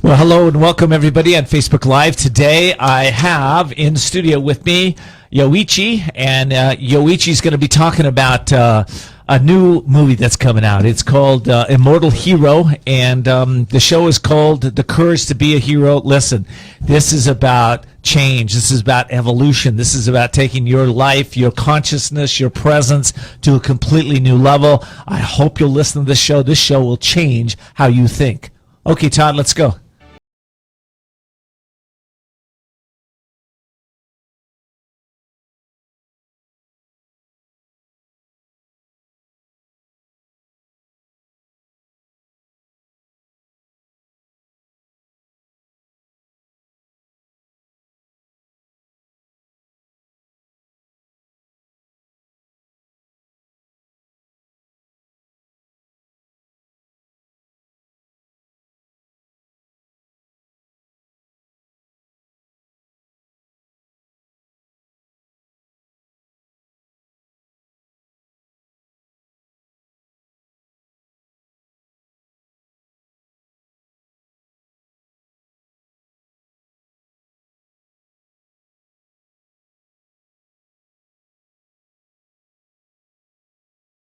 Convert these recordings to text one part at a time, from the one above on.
Well, hello and welcome everybody on Facebook Live. Today I have in studio with me Yoichi, and Yoichi's going to be talking about a new movie that's coming out. It's called Immortal Hero, and the show is called The Courage to Be a Hero. Listen, this is about change. This is about evolution. This is about taking your life, your consciousness, your presence to a completely new level. I hope you'll listen to this show. This show will change how you think. Okay, Todd, let's go.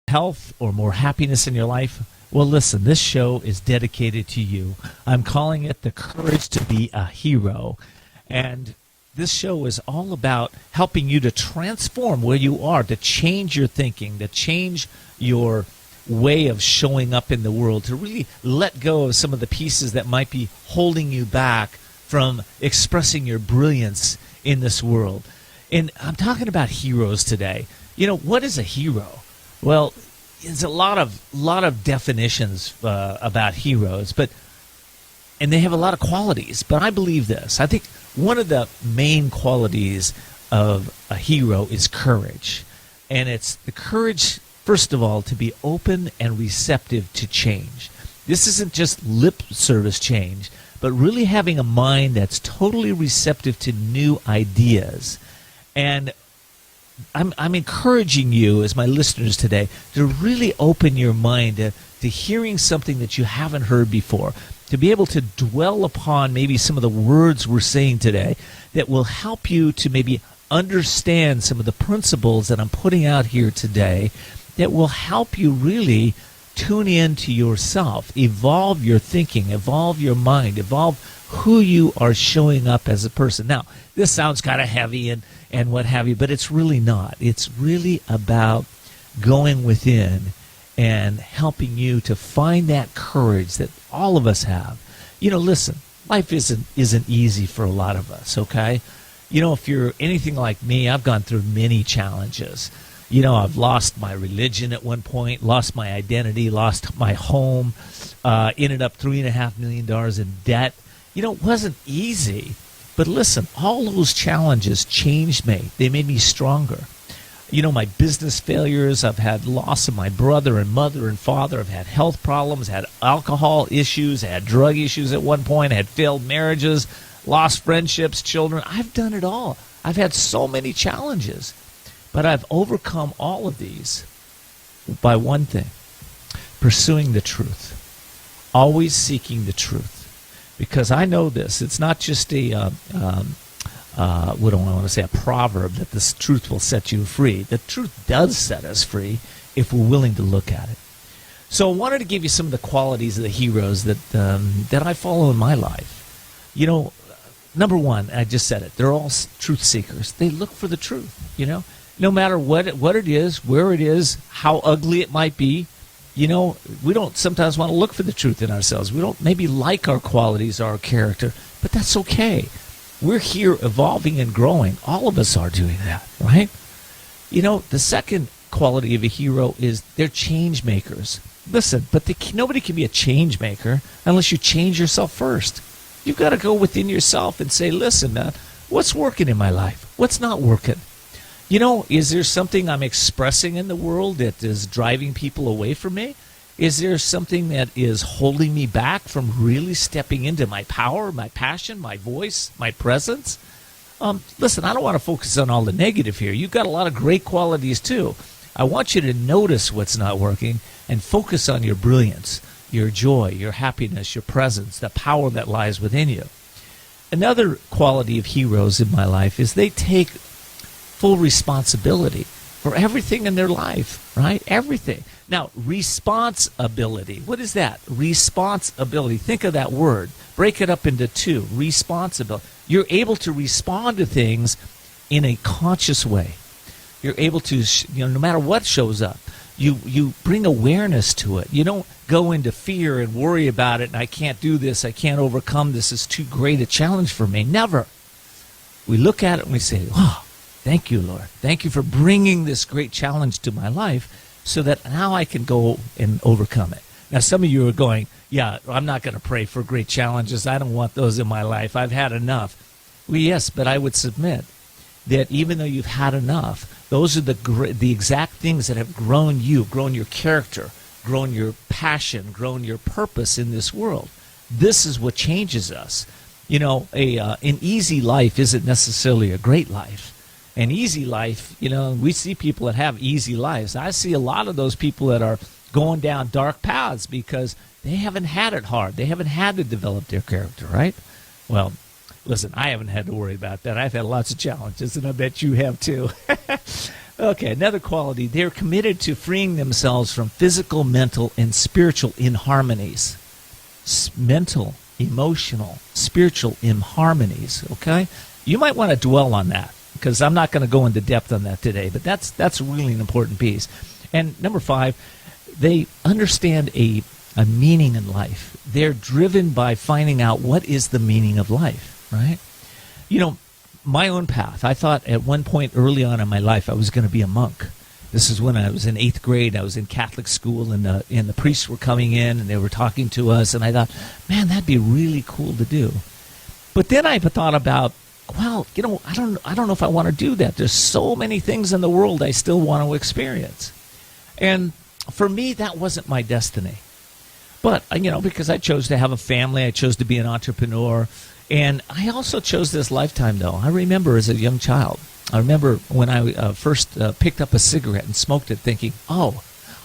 Health or more happiness in your life? Well, listen, this show is dedicated to you. I'm calling it The Courage to Be a Hero. And this show is all about helping you to transform where you are, to change your thinking, to change your way of showing up in the world, to really let go of some of the pieces that might be holding you back from expressing your brilliance in this world. And I'm talking about heroes today. You know, what is a hero? Well, there's a lot of definitions about heroes, and they have a lot of qualities. But I believe this. I think one of the main qualities of a hero is courage, and it's the courage, first of all, to be open and receptive to change. This isn't just lip service change, but really having a mind that's totally receptive to new ideas. And I'm encouraging you as my listeners today to really open your mind to hearing something that you haven't heard before, to be able to dwell upon maybe some of the words we're saying today that will help you to maybe understand some of the principles that I'm putting out here today that will help you really tune in to yourself, evolve your thinking, evolve your mind, evolve who you are showing up as a person. Now, this sounds kind of heavy and what have you, but it's really not. It's really about going within and helping you to find that courage that all of us have. You know, listen, life isn't easy for a lot of us, okay? You know, if you're anything like me, I've gone through many challenges. You know, I've lost my religion at one point, lost my identity, lost my home, ended up $3.5 million in debt. You know, it wasn't easy. But listen, all those challenges changed me. They made me stronger. You know, my business failures, I've had loss of my brother and mother and father. I've had health problems, had alcohol issues, had drug issues at one point, had failed marriages, lost friendships, children. I've done it all. I've had so many challenges. But I've overcome all of these by one thing: pursuing the truth, always seeking the truth. Because I know this, it's not just a, what do I want to say, a proverb that this truth will set you free. The truth does set us free if we're willing to look at it. So I wanted to give you some of the qualities of the heroes that I follow in my life. You know, number one, I just said it, they're all truth seekers. They look for the truth, you know. No matter what it is, where it is, how ugly it might be. You know, we don't sometimes want to look for the truth in ourselves. We don't maybe like our qualities, our character, but that's okay. We're here evolving and growing. All of us are doing that, right? You know, the second quality of a hero is they're change makers. Listen, but nobody can be a change maker unless you change yourself first. You've got to go within yourself and say, listen, what's working in my life? What's not working? You know, is there something I'm expressing in the world that is driving people away from me? Is there something that is holding me back from really stepping into my power, my passion, my voice, my presence? Listen, I don't want to focus on all the negative here. You've got a lot of great qualities too. I want you to notice what's not working and focus on your brilliance. your joy, your happiness, your presence, the power that lies within you. Another quality of heroes in my life is they take full responsibility for everything in their life, right? Everything. Now, responsibility. What is that? Responsibility. Think of that word. Break it up into two. Responsibility. You're able to respond to things in a conscious way. You're able to, no matter what shows up, you bring awareness to it. You don't go into fear and worry about it, and I can't do this, I can't overcome this, it's too great a challenge for me. Never. We look at it and we say, oh, thank you, Lord. Thank you for bringing this great challenge to my life so that now I can go and overcome it. Now, some of you are going, yeah, I'm not going to pray for great challenges. I don't want those in my life. I've had enough. Well, yes, but I would submit that even though you've had enough, those are the exact things that have grown you, grown your character, grown your passion, grown your purpose in this world. This is what changes us. An easy life isn't necessarily a great life. An easy life, we see people that have easy lives. I see a lot of those people that are going down dark paths because they haven't had it hard. They haven't had to develop their character, right? Well, listen, I haven't had to worry about that. I've had lots of challenges, and I bet you have too. Okay, another quality. They're committed to freeing themselves from physical, mental, and spiritual inharmonies. Mental, emotional, spiritual inharmonies, okay? You might want to dwell on that because I'm not going to go into depth on that today, but that's really an important piece. And number 5, they understand a meaning in life. They're driven by finding out what is the meaning of life, right? My own path, I thought at one point early on in my life I was going to be a monk. This is when I was in 8th grade. I was in Catholic school, and the priests were coming in, and they were talking to us, and I thought, man, that'd be really cool to do. But then I thought about, well, I don't know if I want to do that. There's so many things in the world I still want to experience. And for me, that wasn't my destiny. But, because I chose to have a family, I chose to be an entrepreneur, and I also chose this lifetime, though. I remember as a young child, I remember when I first picked up a cigarette and smoked it thinking, oh,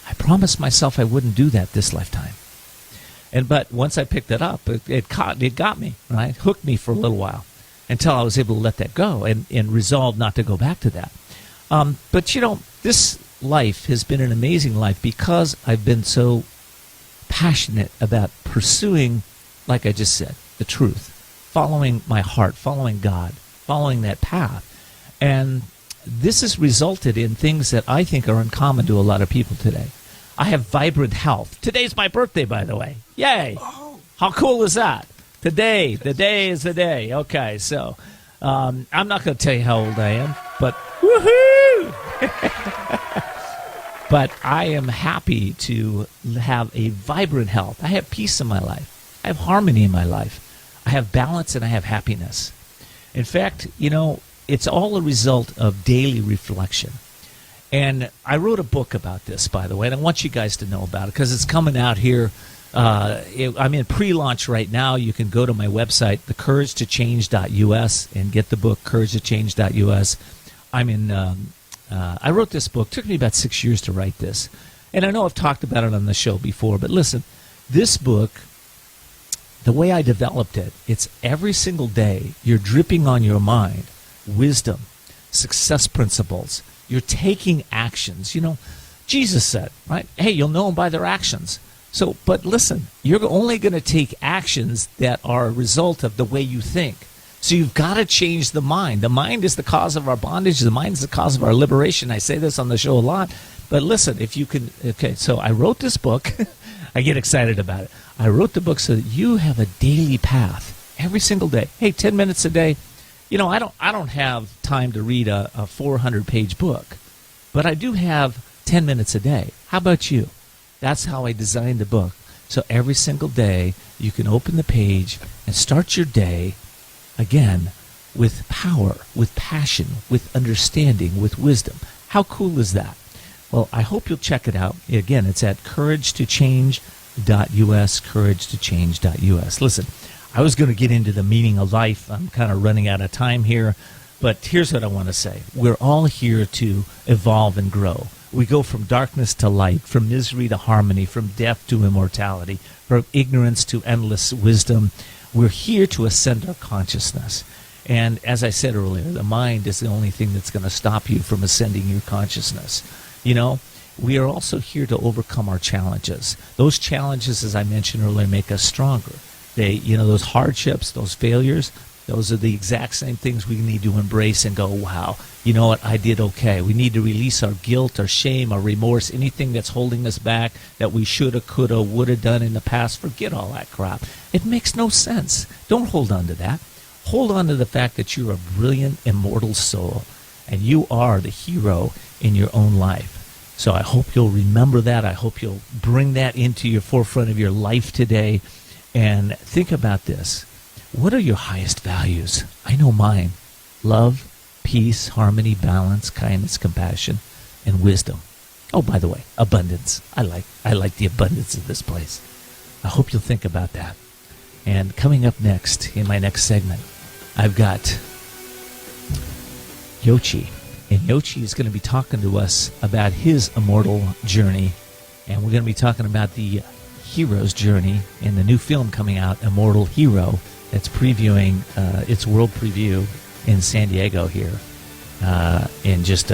I promised myself I wouldn't do that this lifetime. But once I picked it up, it got me, right? Hooked me for a little while until I was able to let that go and resolve not to go back to that. But, this life has been an amazing life because I've been so passionate about pursuing, like I just said, the truth, following my heart, following God, following that path. And this has resulted in things that I think are uncommon to a lot of people today. I have vibrant health. Today's my birthday, by the way. Yay! Oh. How cool is that? The day is the day. Okay, so I'm not going to tell you how old I am, but woohoo! But I am happy to have a vibrant health. I have peace in my life. I have harmony in my life. I have balance and I have happiness. In fact, it's all a result of daily reflection. And I wrote a book about this, by the way, and I want you guys to know about it because it's coming out here. I'm in pre-launch right now. You can go to my website, thecouragetochange.us, and get the book, couragetochange.us. I wrote this book. It took me about 6 years to write this. And I know I've talked about it on the show before, but listen, this book, the way I developed it, it's every single day you're dripping on your mind wisdom, success principles. You're taking actions. Jesus said, right? Hey, you'll know them by their actions. So, but listen, you're only going to take actions that are a result of the way you think. So you've got to change the mind. The mind is the cause of our bondage. The mind is the cause of our liberation. I say this on the show a lot. But listen, if you can, okay, so I wrote this book. I get excited about it. I wrote the book so that you have a daily path every single day. Hey, 10 minutes a day. I don't have time to read a 400-page book, but I do have 10 minutes a day. How about you? That's how I designed the book. So every single day you can open the page and start your day again with power, with passion, with understanding, with wisdom. How cool is that? Well, I hope you'll check it out. Again, it's at couragetochange.us, couragetochange.us. Listen, I was going to get into the meaning of life. I'm kind of running out of time here, but here's what I want to say. We're all here to evolve and grow. We go from darkness to light, from misery to harmony, from death to immortality, from ignorance to endless wisdom. We're here to ascend our consciousness. And as I said earlier, the mind is the only thing that's going to stop you from ascending your consciousness. You know, we are also here to overcome our challenges. Those challenges, as I mentioned earlier, make us stronger. Those hardships, those failures, those are the exact same things we need to embrace and go, wow, you know what, I did okay. We need to release our guilt, our shame, our remorse, anything that's holding us back that we shoulda, coulda, woulda done in the past. Forget all that crap. It makes no sense. Don't hold on to that. Hold on to the fact that you're a brilliant, immortal soul, and you are the hero in your own life. So I hope you'll remember that. I hope you'll bring that into your forefront of your life today. And think about this. What are your highest values? I know mine. Love, peace, harmony, balance, kindness, compassion, and wisdom. Oh, by the way, abundance. I like the abundance of this place. I hope you'll think about that. And coming up next, in my next segment, I've got Yoichi. And Yoichi is going to be talking to us about his immortal journey. And we're going to be talking about the hero's journey in the new film coming out, Immortal Hero, that's previewing its world preview in San Diego here in just,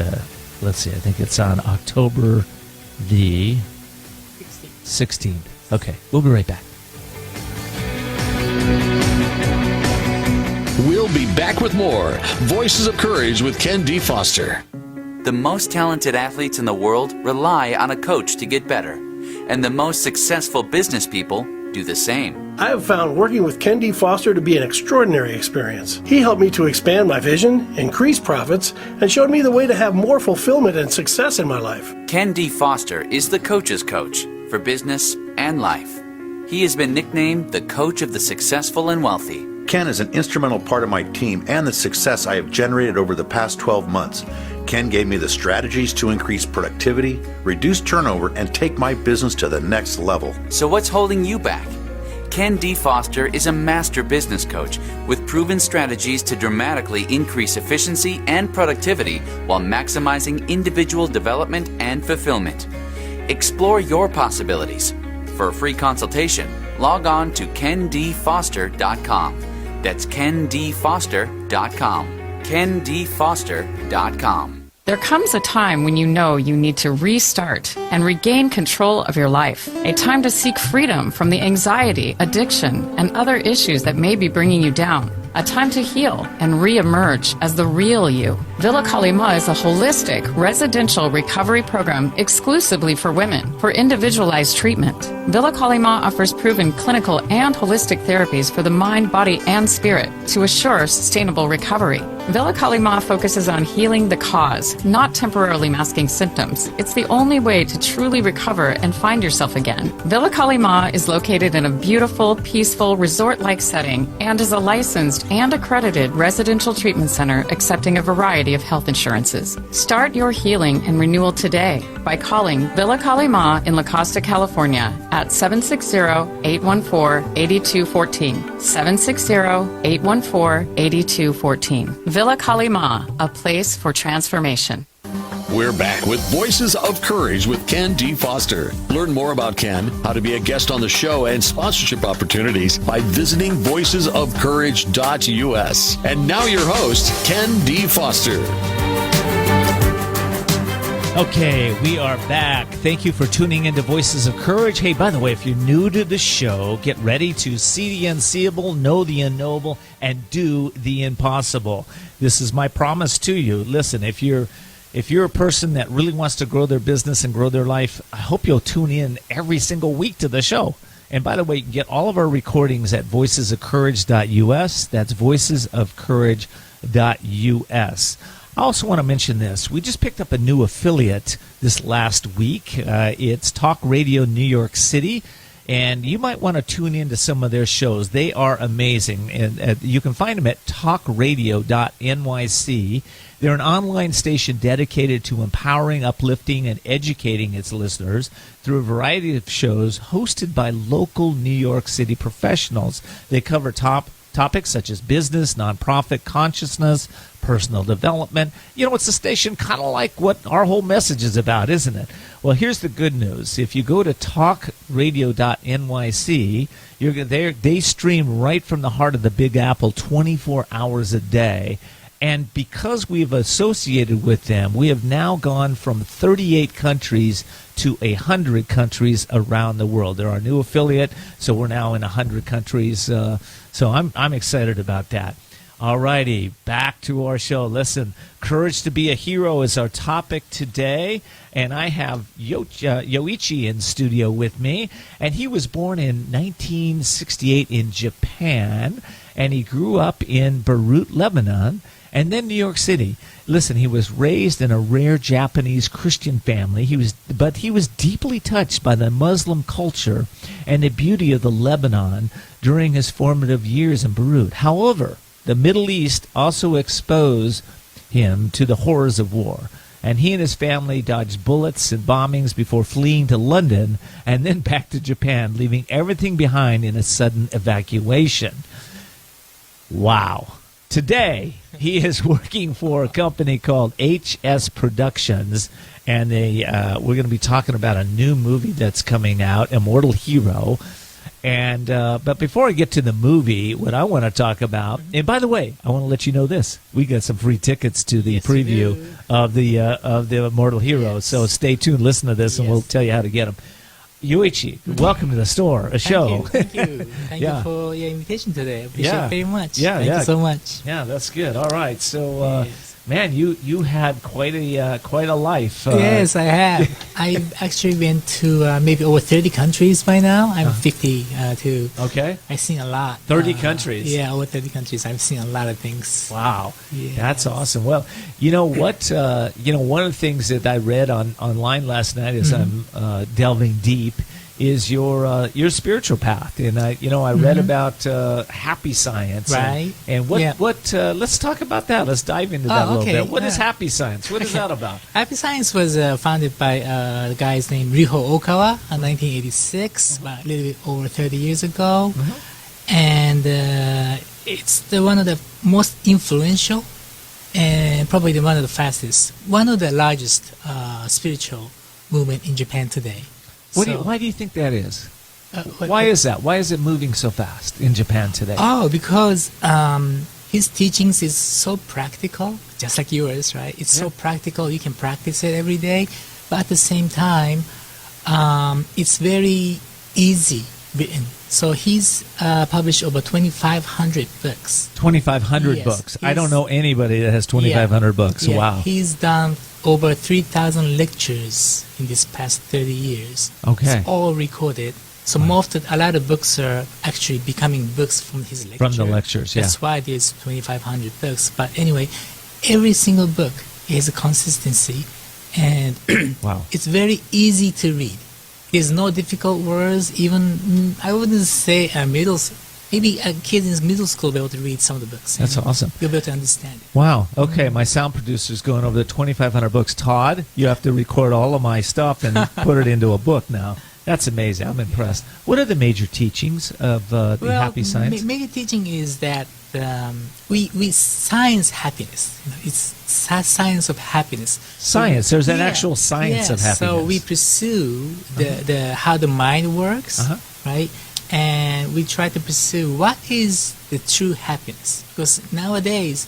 let's see, I think it's on October the 16th. Okay, we'll be right back. We'll be back with more Voices of Courage with Ken D. Foster. The most talented athletes in the world rely on a coach to get better, and the most successful business people do the same. I have found working with Ken D. Foster to be an extraordinary experience. He helped me to expand my vision, increase profits, and showed me the way to have more fulfillment and success in my life. Ken D. Foster is the coach's coach for business and life. He has been nicknamed the coach of the successful and wealthy. Ken is an instrumental part of my team and the success I have generated over the past 12 months. Ken gave me the strategies to increase productivity, reduce turnover, and take my business to the next level. So what's holding you back? Ken D. Foster is a master business coach with proven strategies to dramatically increase efficiency and productivity while maximizing individual development and fulfillment. Explore your possibilities. For a free consultation, log on to kendfoster.com. That's kendfoster.com. kendfoster.com. There comes a time when you know you need to restart and regain control of your life. A time to seek freedom from the anxiety, addiction, and other issues that may be bringing you down. A time to heal and re-emerge as the real you. Villa Kalima is a holistic residential recovery program exclusively for women for individualized treatment. Villa Kalima offers proven clinical and holistic therapies for the mind, body, and spirit to assure sustainable recovery. Villa Kalima focuses on healing the cause, not temporarily masking symptoms. It's the only way to truly recover and find yourself again. Villa Kalima is located in a beautiful, peaceful, resort-like setting and is a licensed and accredited residential treatment center accepting a variety of health insurances. Start your healing and renewal today by calling Villa Kalima in La Costa, California at 760-814-8214. 760-814-8214. Villa Kalima, a place for transformation. We're back with Voices of Courage with Ken D. Foster. Learn more about Ken, how to be a guest on the show, and sponsorship opportunities by visiting voicesofcourage.us. And now your host, Ken D. Foster. Okay, we are back. Thank you for tuning into Voices of Courage. Hey, by the way, if you're new to the show, get ready to see the unseeable, know the unknowable, and do the impossible. This is my promise to you. Listen, if you're a person that really wants to grow their business and grow their life, I hope you'll tune in every single week to the show. And by the way, you can get all of our recordings at voicesofcourage.us. That's voicesofcourage.us. I also want to mention this. We just picked up a new affiliate this last week. It's Talk Radio New York City, and you might want to tune into some of their shows. They are amazing, and you can find them at talkradio.nyc. They're an online station dedicated to empowering, uplifting, and educating its listeners through a variety of shows hosted by local New York City professionals. They cover top topics such as business, nonprofit, consciousness, personal development. It's a station kind of like what our whole message is about, isn't it? Well, here's the good news. If you go to talkradio.nyc, they stream right from the heart of the Big Apple 24 hours a day. And because we've associated with them, we have now gone from 38 countries to 100 countries around the world. They're our new affiliate, so we're now in 100 countries. So I'm excited about that. All righty, back to our show. Listen, courage to be a hero is our topic today, and I have Yoichi in studio with me, and he was born in 1968 in Japan, and he grew up in Beirut, Lebanon, and then New York City. Listen, he was raised in a rare Japanese Christian family. But he was deeply touched by the Muslim culture and the beauty of the Lebanon during his formative years in Beirut. However, the Middle East also exposed him to the horrors of war, and he and his family dodged bullets and bombings before fleeing to London and then back to Japan, leaving everything behind in a sudden evacuation. Wow. Today, he is working for a company called HS Productions, and we're going to be talking about a new movie that's coming out, Immortal Hero. And but before I get to the movie, what I want to talk about, and by the way, I want to let you know this: we got some free tickets to the preview of the Immortal Hero. Yes. So stay tuned, listen to this, and we'll tell you how to get them. Yoichi, welcome to the store, show. Thank you. Thank you for your invitation today. I appreciate it very much. Thank you so much. Yeah, that's good. All right. So, man, you had quite a life. Yes, I have. I've actually been to maybe over 30 countries by now. I'm 52. Okay. I've seen a lot. 30 countries? Yeah, over 30 countries. I've seen a lot of things. Wow. Yes. That's awesome. Well, you know what? One of the things that I read online last night as I'm delving deep is your spiritual path, and I read about happy science, right? And what let's talk about that. Let's dive into that a little bit. What is happy science? What is that about? Happy science was founded by a guy named Ryuho Okawa in 1986, about a little bit over 30 years ago, and it's one of the most influential and probably one of the fastest, one of the largest spiritual movement in Japan today. Why do you think that is? Why is that? Why is it moving so fast in Japan today? Oh, because his teachings is so practical, just like yours, right? It's so practical. You can practice it every day, but at the same time, it's very easy written. So he's published over 2,500 books. 2,500 books. I don't know anybody that has 2,500 books. Yeah. Wow. He's done over 3,000 lectures in this past 30 years. Okay. It's all recorded. So a lot of books are actually becoming books from his lectures. From the lectures, yeah. That's why there's 2,500 books. But anyway, every single book has a consistency, and it's very easy to read. There's no difficult words. Even I wouldn't say maybe a kid in middle school will be able to read some of the books. That's awesome. You'll be able to understand it. Wow. Okay, my sound producer's going over the 2,500 books. Todd, you have to record all of my stuff and put it into a book now. That's amazing. I'm impressed. What are the major teachings of the happy science? Major teaching is that we science happiness. It's science of happiness. Science. There's an actual science of happiness. So we pursue the how the mind works, right? And we try to pursue what is the true happiness. Because nowadays,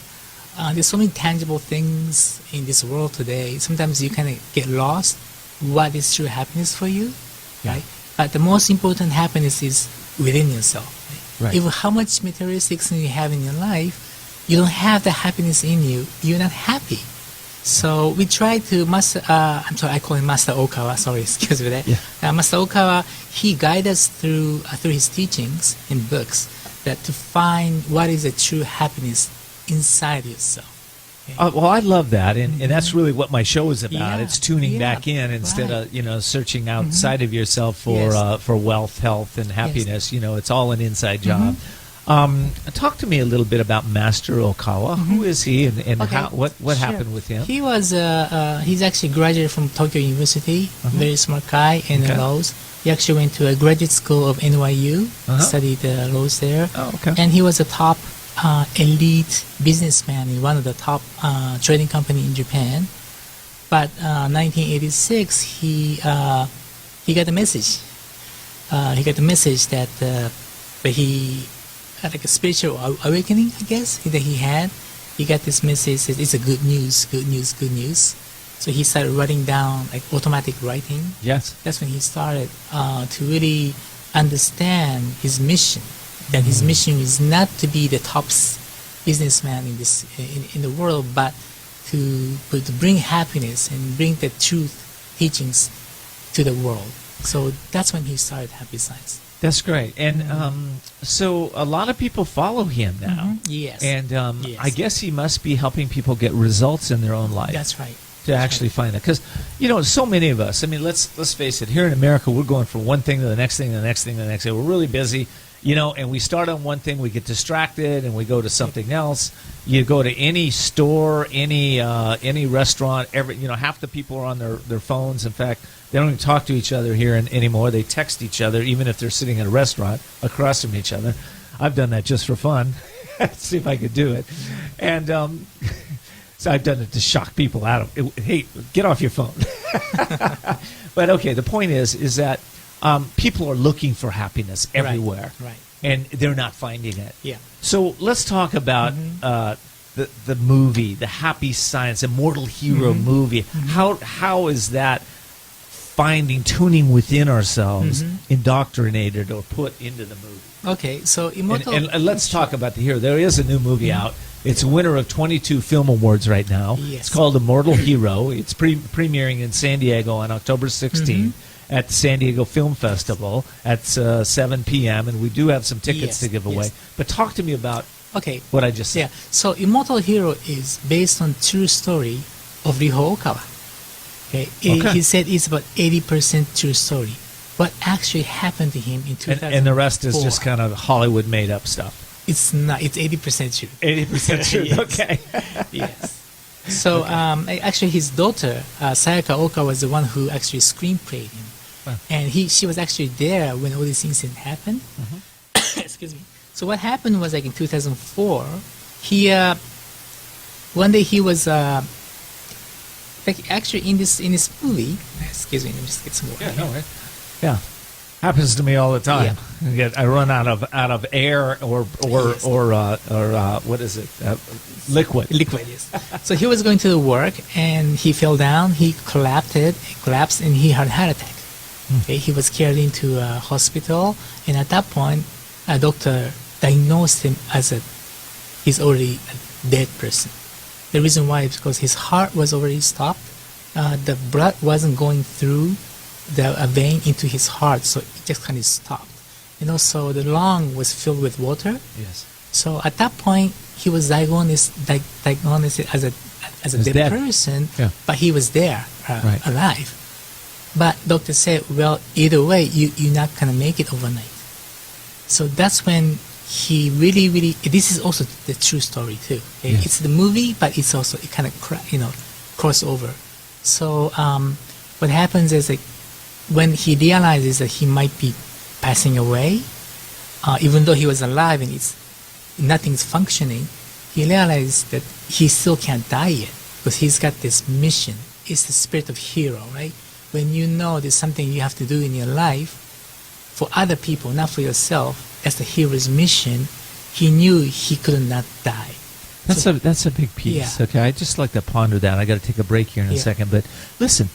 there's so many tangible things in this world today. Sometimes you kind of get lost. What is true happiness for you, right? But the most important happiness is within yourself. Right? If how much materialistic things you have in your life, you don't have the happiness in you, you're not happy. So we try to I call him Master Okawa. Sorry, excuse me for that. Master Okawa, he guides us through his teachings in books to find what is the true happiness inside yourself. Okay? Well, I love that, and that's really what my show is about. It's tuning back in instead of searching outside of yourself for wealth, health, and happiness. It's all an inside job. Talk to me a little bit about Master Okawa. Who is he, and Okay, what sure. happened with him? He was he's actually graduated from Tokyo University, very smart guy in Okay. laws. He actually went to a graduate school of NYU, studied laws there, Oh, okay. and he was a top elite businessman in one of the top trading company in Japan. But 1986, he got a message. He got the message that he had like a spiritual awakening, I guess, that he had. He got this message that it's a good news, good news, good news. So he started writing down, like automatic writing. Yes. That's when he started to really understand his mission. That his mission is not to be the top businessman in the world, but to bring happiness and bring the truth teachings to the world. So that's when he started Happy Science. That's great. And so a lot of people follow him now. Yes. And Yes. I guess he must be helping people get results in their own life. That's right. To actually find that. Because, so many of us, I mean, let's face it, here in America, we're going from one thing to the next thing, to the next thing, to the next thing. We're really busy, and we start on one thing, we get distracted, and we go to something else. You go to any store, any restaurant, half the people are on their phones. In fact, they don't even talk to each other here anymore. They text each other, even if they're sitting at a restaurant across from each other. I've done that just for fun. See if I could do it. And so I've done it to shock people out of it. Hey, get off your phone. But okay, the point is that people are looking for happiness everywhere. Right. And they're not finding it. Yeah. So let's talk about the movie, the Happy Science, Immortal Hero movie. How is that tuning within ourselves, indoctrinated or put into the movie? Okay, so Immortal... And let's talk about the hero. There is a new movie out. It's a winner of 22 film awards right now. Yes. It's called Immortal Hero. It's premiering in San Diego on October 16th at the San Diego Film Festival at 7 p.m. And we do have some tickets to give away. But talk to me about what I just said. Yeah, so Immortal Hero is based on true story of Ryo Okawa. Okay. He said it's about 80% true story. What actually happened to him in 2004. And the rest is just kind of Hollywood made-up stuff. It's not. It's 80% true. 80% true. Yes. Okay. Yes. So actually, his daughter Sayaka Oka was the one who actually screenplayed him, and she was actually there when all these incidents happened. Excuse me. So what happened was like in 2004, he one day he was like actually in this movie. Excuse me. Let me just get some water. Yeah. No way. Yeah. Happens to me all the time. I run out of air or what is it? Liquid. Liquid, yes. So he was going to work and he fell down. He collapsed, and he had a heart attack. Okay, he was carried into a hospital, and at that point, a doctor diagnosed him as he's already a dead person. The reason why is because his heart was already stopped. The blood wasn't going through a vein into his heart, so it just kind of stopped. So the lung was filled with water. Yes. So at that point, he was diagnosed as a dead person, but he was there, alive. But doctor said, well, either way, you're not going to make it overnight. So that's when he really, this is also the true story too. Okay? It's the movie, but it's also, it kind of, crossover. So what happens is, like, when he realizes that he might be passing away, even though he was alive and nothing's functioning, he realized that he still can't die yet because he's got this mission. It's the spirit of hero, right? When you know there's something you have to do in your life for other people, not for yourself, that's the hero's mission. He knew he could not die. That's a big piece. Yeah. Okay, I just like to ponder that. I got to take a break here in a second, but listen.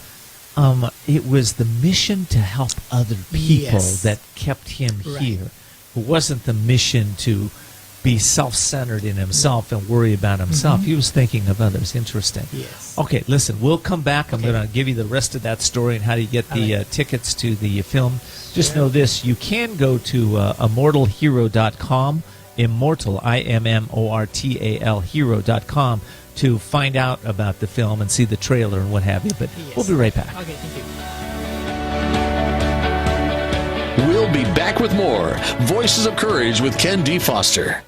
It was the mission to help other people that kept him here. It wasn't the mission to be self-centered in himself and worry about himself. He was thinking of others. Interesting. Yes. Okay, listen, we'll come back. I'm going to give you the rest of that story and how to get the tickets to the film. Just know this. You can go to immortalhero.com, immortal, IMMORTAL, hero.com, to find out about the film and see the trailer and what have you. But we'll be right back. Okay, thank you. We'll be back with more Voices of Courage with Ken D. Foster.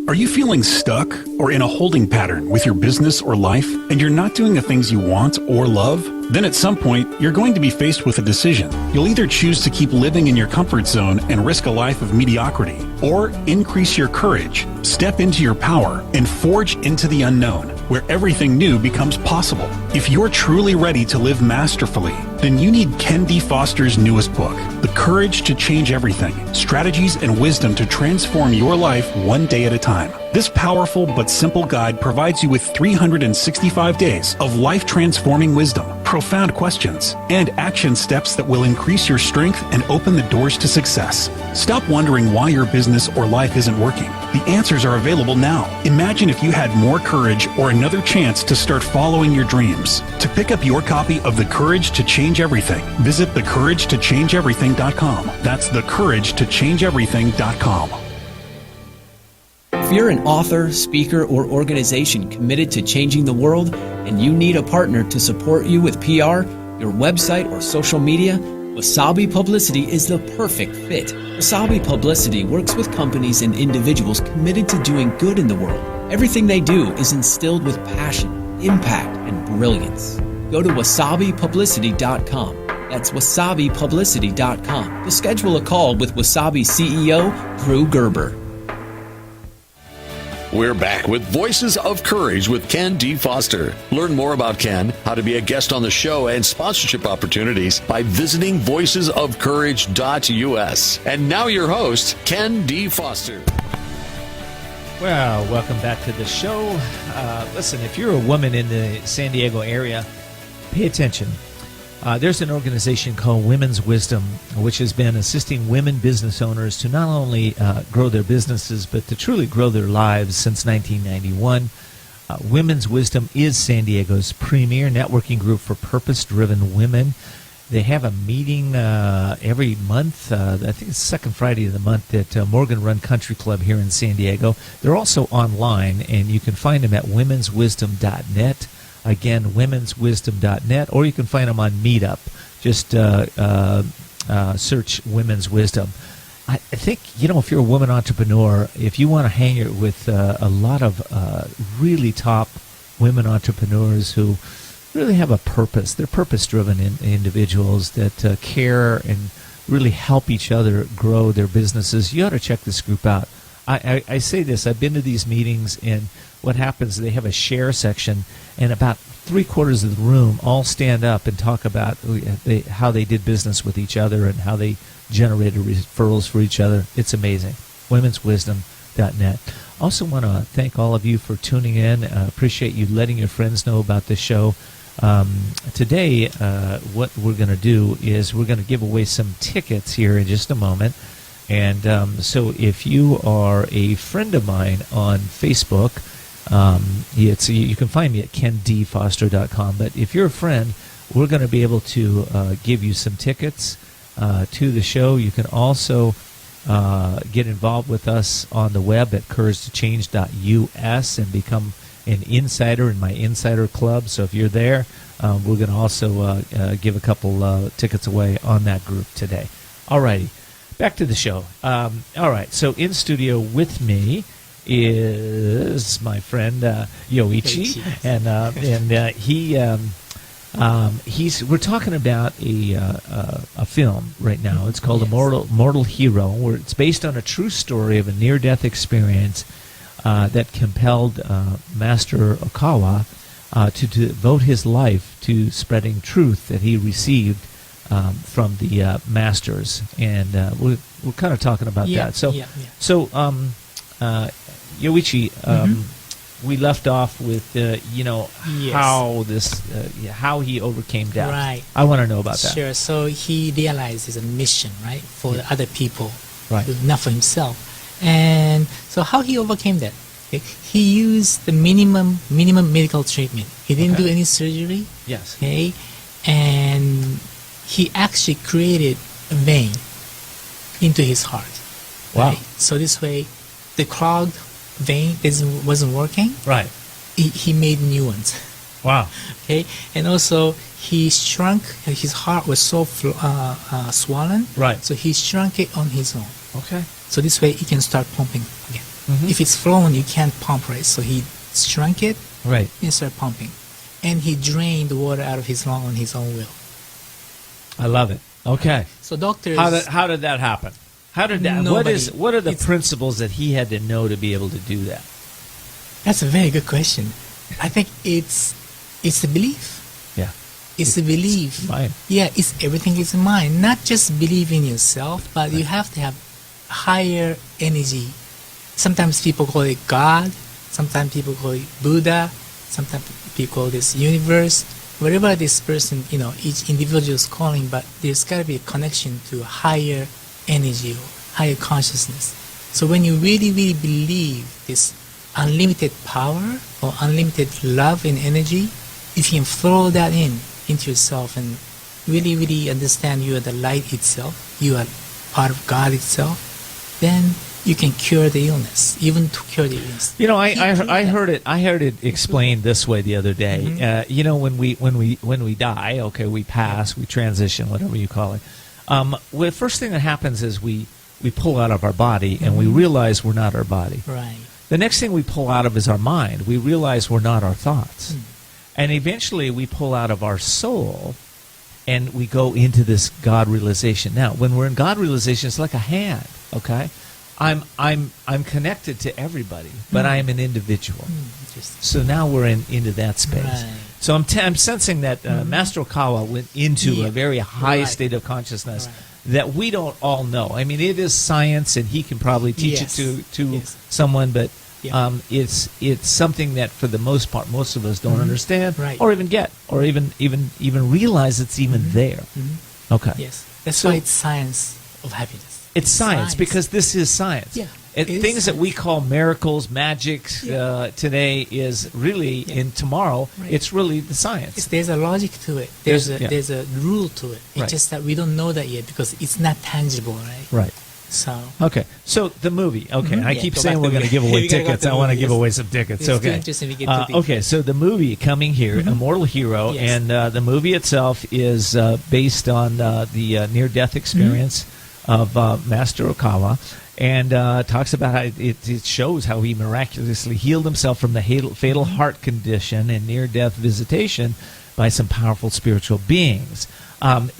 Are you feeling stuck or in a holding pattern with your business or life, and you're not doing the things you want or love? Then at some point, you're going to be faced with a decision. You'll either choose to keep living in your comfort zone and risk a life of mediocrity, or increase your courage, step into your power, and forge into the unknown, where everything new becomes possible. If you're truly ready to live masterfully, then you need Ken D. Foster's newest book, The Courage to Change Everything, Strategies and Wisdom to Transform Your Life One Day at a Time. This powerful but simple guide provides you with 365 days of life-transforming wisdom, profound questions, and action steps that will increase your strength and open the doors to success. Stop wondering why your business or life isn't working. The answers are available now. Imagine if you had more courage or another chance to start following your dreams. To pick up your copy of The Courage to Change Everything, visit thecouragetochangeeverything.com. That's thecouragetochangeeverything.com. If you're an author, speaker, or organization committed to changing the world and you need a partner to support you with PR, your website, or social media, Wasabi Publicity is the perfect fit. Wasabi Publicity works with companies and individuals committed to doing good in the world. Everything they do is instilled with passion, impact, and brilliance. Go to wasabipublicity.com. That's wasabipublicity.com to schedule a call with Wasabi CEO Drew Gerber. We're back with Voices of Courage with Ken D. Foster. Learn more about Ken, how to be a guest on the show, and sponsorship opportunities by visiting voicesofcourage.us. And now your host, Ken D. Foster. Well, welcome back to the show. Listen, if you're a woman in the San Diego area, pay attention. There's an organization called Women's Wisdom, which has been assisting women business owners to not only grow their businesses, but to truly grow their lives since 1991. Women's Wisdom is San Diego's premier networking group for purpose-driven women. They have a meeting every month. I think it's the second Friday of the month at Morgan Run Country Club here in San Diego. They're also online, and you can find them at womenswisdom.net. Again, womenswisdom.net, or you can find them on Meetup. Just search Women's Wisdom. I think, if you're a woman entrepreneur, if you want to hang with a lot of really top women entrepreneurs who really have a purpose, they're purpose-driven individuals that care and really help each other grow their businesses, you ought to check this group out. I say this, I've been to these meetings, and what happens, they have a share section, and about 3/4 of the room all stand up and talk about how they did business with each other and how they generated referrals for each other. It's amazing. Womenswisdom.net. Also want to thank all of you for tuning in. Appreciate you letting your friends know about this show. Today, what we're going to do is we're going to give away some tickets here in just a moment. And so if you are a friend of mine on Facebook, you can find me at kendfoster.com. But if you're a friend, we're going to be able to give you some tickets to the show. You can also get involved with us on the web at couragetochange.us and become an insider in my insider club. So if you're there, we're going to also give a couple tickets away on that group today. All righty. Back to the show. All right, so in studio with me is my friend Yoichi, and we're talking about a film right now. It's called A Mortal Hero, where it's based on a true story of a near-death experience that compelled Master Okawa to devote his life to spreading truth that he received from the masters, and we're kind of talking about that. So Yoichi, we left off with how he overcame death. Right. I want to know about that. Sure. So he realized it's a mission, right, for the other people, right, not for himself. And so how he overcame that? Okay? He used the minimum medical treatment. He didn't do any surgery. Yes. Okay, and he actually created a vein into his heart. Wow. Right? So this way, the clogged vein wasn't working. Right. He made new ones. Wow. Okay, and also he shrunk. His heart was so swollen. Right. So he shrunk it on his own. Okay. So this way he can start pumping again. If it's flowing, you can't pump, right? So he shrunk it Right. and started pumping, and he drained the water out of his lung on his own will. I love it. Okay. So doctors. How did that happen? How did that? What are the principles that he had to know to be able to do that? That's a very good question. I think it's the belief. Yeah. It's the belief. Fine. Yeah, it's everything is mind. Not just believe in yourself, but you have to have higher energy. Sometimes people call it God. Sometimes people call it Buddha. Sometimes people call this universe. Whatever this person, each individual is calling, but there's got to be a connection to a higher energy or higher consciousness. So when you really, really believe this unlimited power or unlimited love and energy, if you can throw that into yourself and really, really understand you are the light itself, you are part of God itself, then you can cure the illness, even to cure the illness. I heard it explained this way the other day. When we die, okay, we pass, we transition, whatever you call it. Well, the first thing that happens is we pull out of our body and we realize we're not our body. Right. The next thing we pull out of is our mind. We realize we're not our thoughts. And eventually we pull out of our soul and we go into this God realization. Now, when we're in God realization, it's like a hand, okay? I'm connected to everybody, but I am an individual. So now we're into that space. Right. So I'm sensing that Master Okawa went into a very high state of consciousness that we don't all know. I mean, it is science, and he can probably teach it to someone, but it's something that for the most part most of us don't understand or even get or even realize it's even there. Okay. Yes, that's why it's science of happiness. It's science because this is science. Yeah. Things that we call miracles, magic today is really in tomorrow. Right. It's really the science. There's a logic to it. There's a rule to it. It's just that we don't know that yet because it's not tangible, right? Right. So So the movie. Okay, I keep saying we're going to give away tickets. I want to give away some tickets. It's okay. Interesting we get to okay. So the movie coming here, Immortal Hero, and the movie itself is based on the near-death experience of Master Okawa, and talks about how it shows how he miraculously healed himself from the fatal heart condition and near-death visitation by some powerful spiritual beings.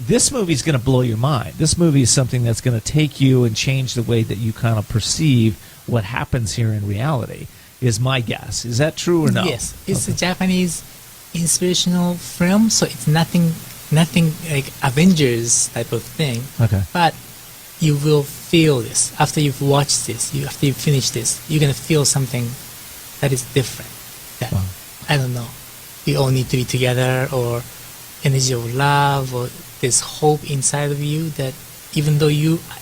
This movie is going to blow your mind. This movie is something that's going to take you and change the way that you kind of perceive what happens here in reality, is my guess. Is that true or no? Yes. It's a Japanese inspirational film, so it's nothing like Avengers type of thing. Okay. But you will feel this. After you've watched this, after you finish this, you're going to feel something that is different. That, I don't know, we all need to be together, or energy of love, or this hope inside of you that even though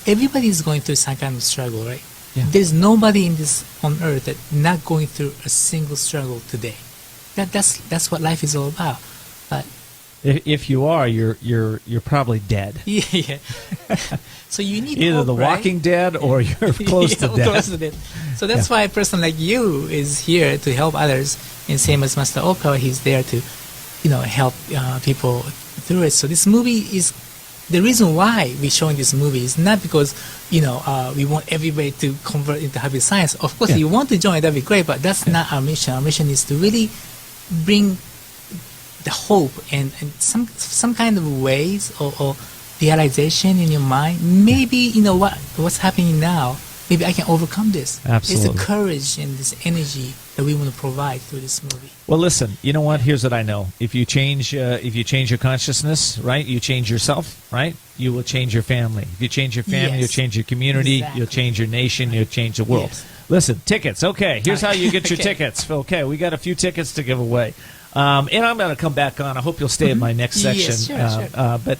everybody is going through some kind of struggle, right? Yeah. There's nobody on earth that not going through a single struggle today. That's what life is all about. But if you are, you're probably dead. Yeah. So you need either hope, The Walking Dead or you're close to death. Close to death. So that's why a person like you is here to help others, and same as Master Okawa, he's there to, help people through it. So this movie is the reason why we're showing this movie is not because we want everybody to convert into happy science. Of course, if you want to join, that'd be great, but that's not our mission. Our mission is to really bring the hope and some kind of ways or realization in your mind. Maybe what's happening now. Maybe I can overcome this. Absolutely. It's the courage and this energy that we want to provide through this movie. Well, listen. You know what? Here's what I know. If you change your consciousness, right? You change yourself, right? You will change your family. If you change your family, you'll change your community. Exactly. You'll change your nation. You'll change the world. Yes. Listen, tickets. Okay, here's how you get your tickets. Okay, we got a few tickets to give away. And I'm going to come back on. I hope you'll stay in my next section. Yes, sure. But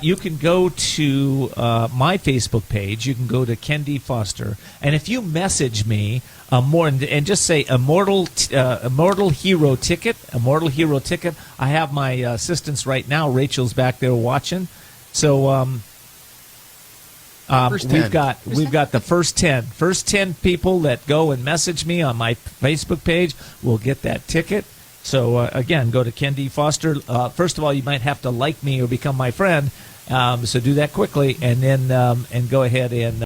you can go to my Facebook page. You can go to Ken D. Foster. And if you message me and just say Immortal Hero Ticket, I have my assistants right now. Rachel's back there watching. So we've got the first 10 people that go and message me on my Facebook page will get that ticket. So again, go to Ken D. Foster. First of all, you might have to like me or become my friend. So do that quickly, and then and go ahead and.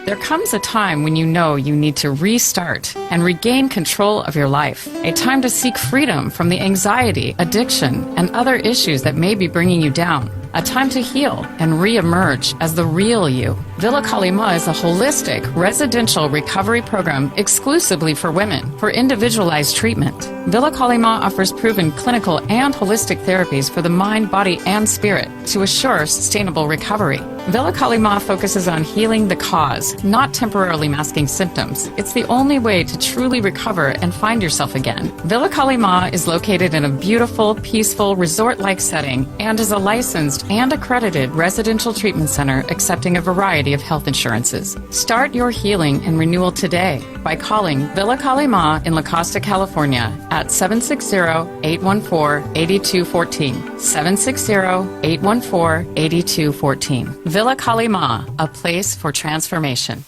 There comes a time when you know you need to restart and regain control of your life. A time to seek freedom from the anxiety, addiction, and other issues that may be bringing you down. A time to heal and re-emerge as the real you. Villa Kalima is a holistic residential recovery program exclusively for women for individualized treatment. Villa Kalima offers proven clinical and holistic therapies for the mind, body, and spirit to assure sustainable recovery. Villa Kalima focuses on healing the cause, not temporarily masking symptoms. It's the only way to truly recover and find yourself again. Villa Kalima is located in a beautiful, peaceful, resort-like setting and is a licensed and accredited residential treatment center accepting a variety of health insurances. Start your healing and renewal today by calling Villa Kalima in La Costa, California at 760-814-8214. 760-814-8214. Villa Kalima, a place for transformation.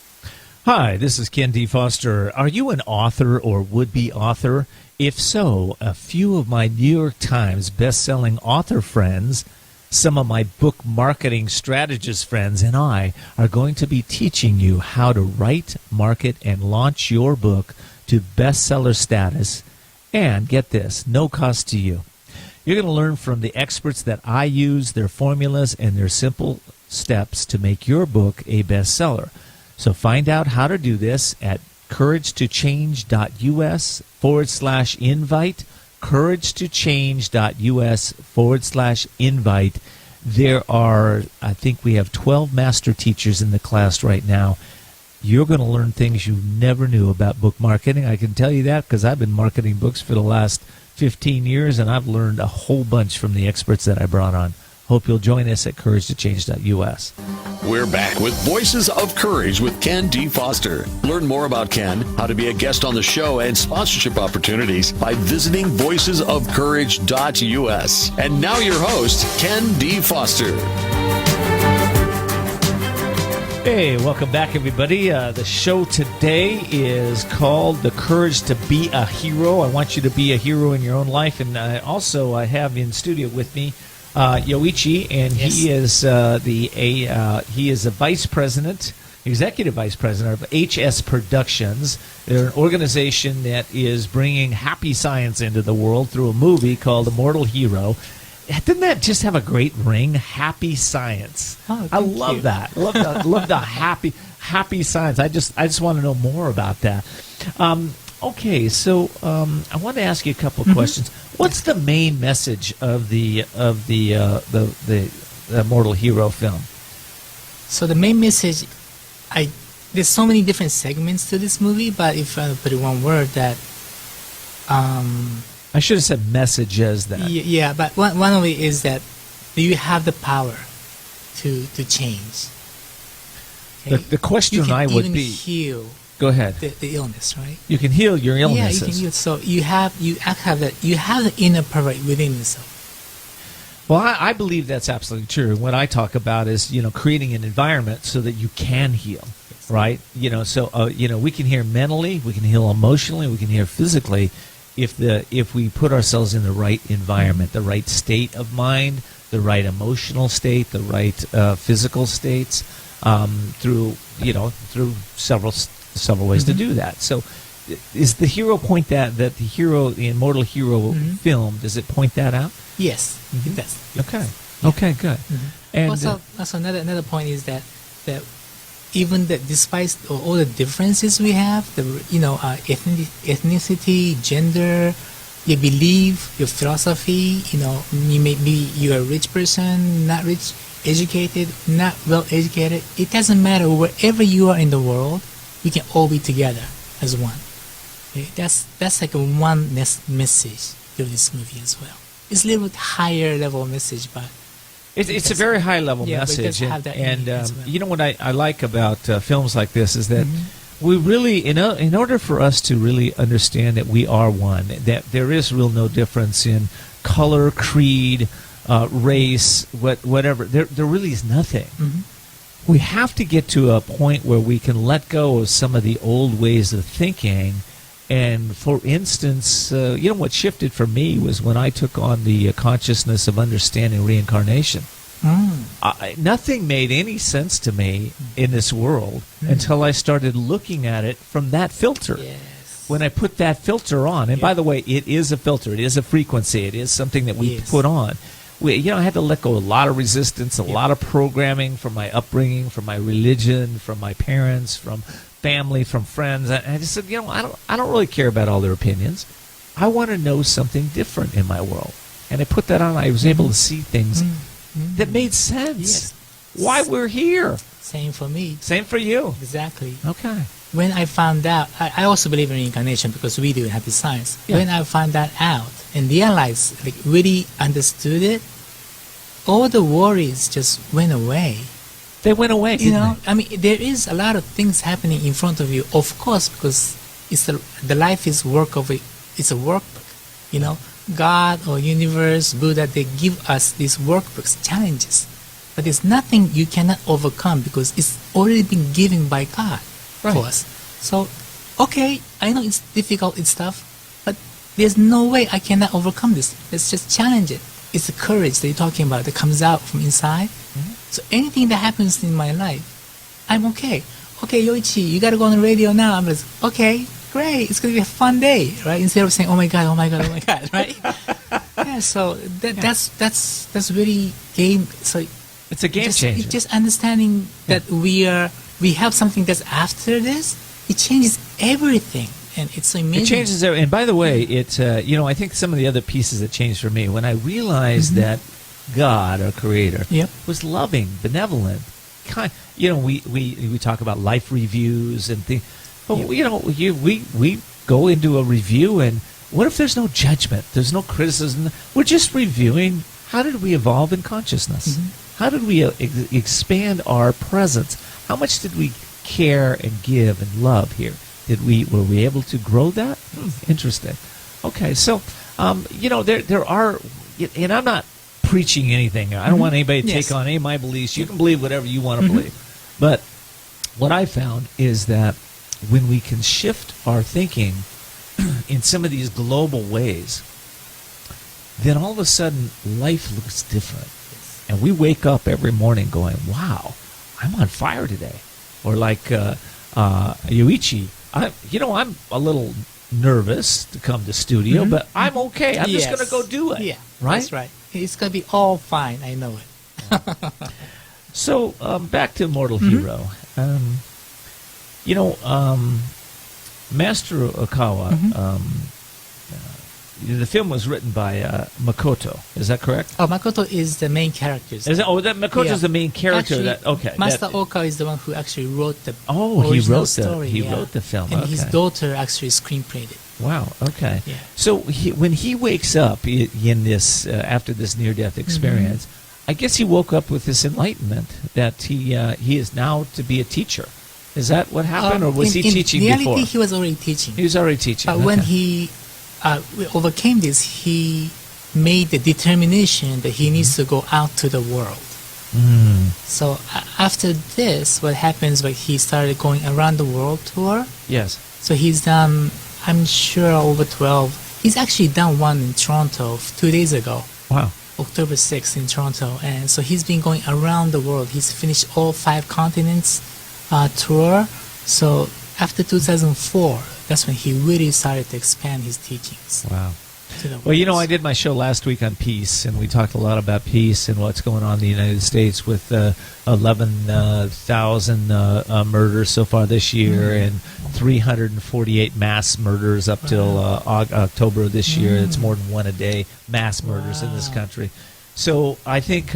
Hi, this is Ken D. Foster. Are you an author or would-be author? If so, a few of my New York Times best-selling author friends, some of my book marketing strategist friends, and I are going to be teaching you how to write, market, and launch your book to bestseller status, and get this, no cost to you. You're going to learn from the experts that I use, their formulas, and their simple steps to make your book a bestseller. So find out how to do this at couragetochange.us/invite, couragetochange.us/invite. There are, I think we have 12 master teachers in the class right now. You're going to learn things you never knew about book marketing. I can tell you that because I've been marketing books for the last 15 years, and I've learned a whole bunch from the experts that I brought on. Hope you'll join us at couragetochange.us. We're back with Voices of Courage with Ken D. Foster. Learn more about Ken, how to be a guest on the show, and sponsorship opportunities by visiting voicesofcourage.us. And now your host, Ken D. Foster. Hey, welcome back, everybody. The show today is called The Courage to Be a Hero. I want you to be a hero in your own life. And also, I have in studio with me Yoichi, and yes. He is a vice president, executive vice president of HS Productions. They're an organization that is bringing happy science into the world through a movie called Immortal Hero. Didn't that just have a great ring? Happy science. Oh, I love that. Love the happy science. I just want to know more about that. Okay, so I want to ask you a couple questions. What's the main message of the Immortal Hero film? So the main message, there's so many different segments to this movie, but if I put it one word, that I should have said messages. That yeah, but one of it is that you have the power to change. Okay? The question I would be heal. Go ahead. The illness, right? You can heal your illnesses. Yeah, you can heal. So you have the inner power within yourself. Well, I believe that's absolutely true. What I talk about is creating an environment so that you can heal, right? So we can heal mentally, we can heal emotionally, we can heal physically, if we put ourselves in the right environment, the right state of mind, the right emotional state, the right physical states, through several ways to do that. So is the hero point that the hero, the Immortal Hero film, does it point that out? Yes, it does. Okay. Okay, good. And also another point is that even despite all the differences we have, ethnicity, gender, your belief, your philosophy, you're a rich person, not rich, educated, not well educated, it doesn't matter. Wherever you are in the world, we can all be together as one. Okay? That's like one message through this movie as well. It's a little bit higher level message, but it's a very high level message. And you know what I like about films like this is that we really, in order for us to really understand that we are one, that there is no difference in color, creed, race, whatever. There really is nothing. We have to get to a point where we can let go of some of the old ways of thinking And for instance, what shifted for me was when I took on the consciousness of understanding reincarnation. Nothing made any sense to me in this world until I started looking at it from that filter. Yes. When I put that filter on, and by the way, it is a filter, it is a frequency, it is something that we put on. I had to let go of a lot of resistance, a lot of programming from my upbringing, from my religion, from my parents, from family, from friends. I just said, I don't really care about all their opinions. I want to know something different in my world. And I put that on. I was able to see things that made sense. Why we're here. Same for me. Same for you. Exactly. Okay. When I found out, I also believe in reincarnation because we do have the science. Yeah. When I found that out and realized, really understood it, all the worries just went away. They went away, didn't they? I mean, there is a lot of things happening in front of you, of course, because it's the life is it's a workbook. God or universe, Buddha, they give us these workbooks, challenges. But there's nothing you cannot overcome because it's already been given by God for us. So, okay, I know it's difficult, it's tough, but there's no way I cannot overcome this. Let's just challenge it. It's the courage that you're talking about that comes out from inside. So anything that happens in my life, I'm okay. Okay, Yoichi, you got to go on the radio now. I'm like, okay, great. It's going to be a fun day, right? Instead of saying, oh my God, right? Yeah, so that's really game. So it's a game changer. It's just understanding that we have something that's after this. It changes everything, and it's so amazing. It changes everything. And by the way, I think some of the other pieces that changed for me when I realized that God, our Creator, was loving, benevolent, kind. We talk about life reviews and things, but we go into a review, and what if there's no judgment? There's no criticism. We're just reviewing how did we evolve in consciousness. How did we expand our presence? How much did we care and give and love here? Were we able to grow that? Interesting. Okay, so there are, and I'm not preaching anything. I don't want anybody to take on any of my beliefs. You can believe whatever you want to believe. But what I found is that when we can shift our thinking in some of these global ways, then all of a sudden life looks different. And we wake up every morning going, wow, I'm on fire today. Or like Yoichi, I'm a little nervous to come to studio, but I'm okay. I'm just going to go do it. Yeah, right? That's right. It's going to be all fine. I know it. So back to Mortal Hero. Master Okawa, the film was written by Makoto. Is that correct? Oh, Makoto is the main character. Makoto's the main character. Actually, Master Oka is the one who actually wrote the original story. He wrote the film. And his daughter actually screenplayed it. Wow. Okay. Yeah. So when he wakes up in this after this near-death experience, I guess he woke up with this enlightenment that he is now to be a teacher. Is that what happened, or was he teaching before? In reality, he was already teaching. He was already teaching. But when he overcame this, he made the determination that he needs to go out to the world. So after this, what happens? He started going around the world tour. Yes. So he's done, I'm sure, over 12. He's actually done one in Toronto 2 days ago. Wow. October 6th in Toronto. And so he's been going around the world. He's finished all 5 continents tour. So after 2004, that's when he really started to expand his teachings. Wow. Well, I did my show last week on peace, and we talked a lot about peace and what's going on in the United States with 11,000 murders so far this year and 348 mass murders up till October of this year. It's more than one a day, mass murders in this country. So I think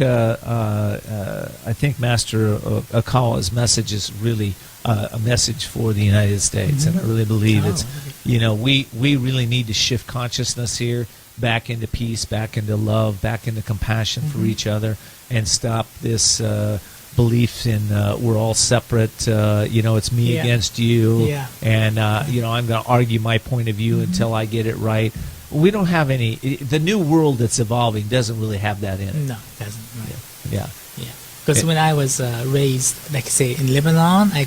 Master Okawa's message is really a message for the United States, and I really believe it's we really need to shift consciousness here back into peace, back into love, back into compassion for each other, and stop this belief in we're all separate. It's me against you, and I'm going to argue my point of view until I get it right. We don't have any. The new world that's evolving doesn't really have that in it. No, it doesn't. Right. Yeah. Because when I was raised, like in Lebanon, I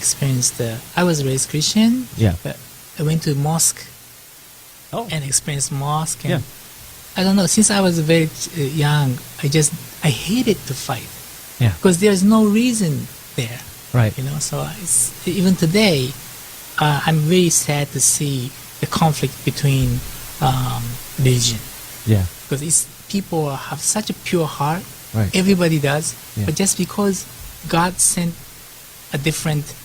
was raised Christian. Yeah. But I went to mosque and experience mosque. And Yeah. I don't know. Since I was very young, I hated to fight. Yeah. Because there's no reason there. Right. So even today, I'm very sad to see the conflict between religion. Yeah. Because people have such a pure heart. Right. Everybody does. Yeah. But just because God sent a different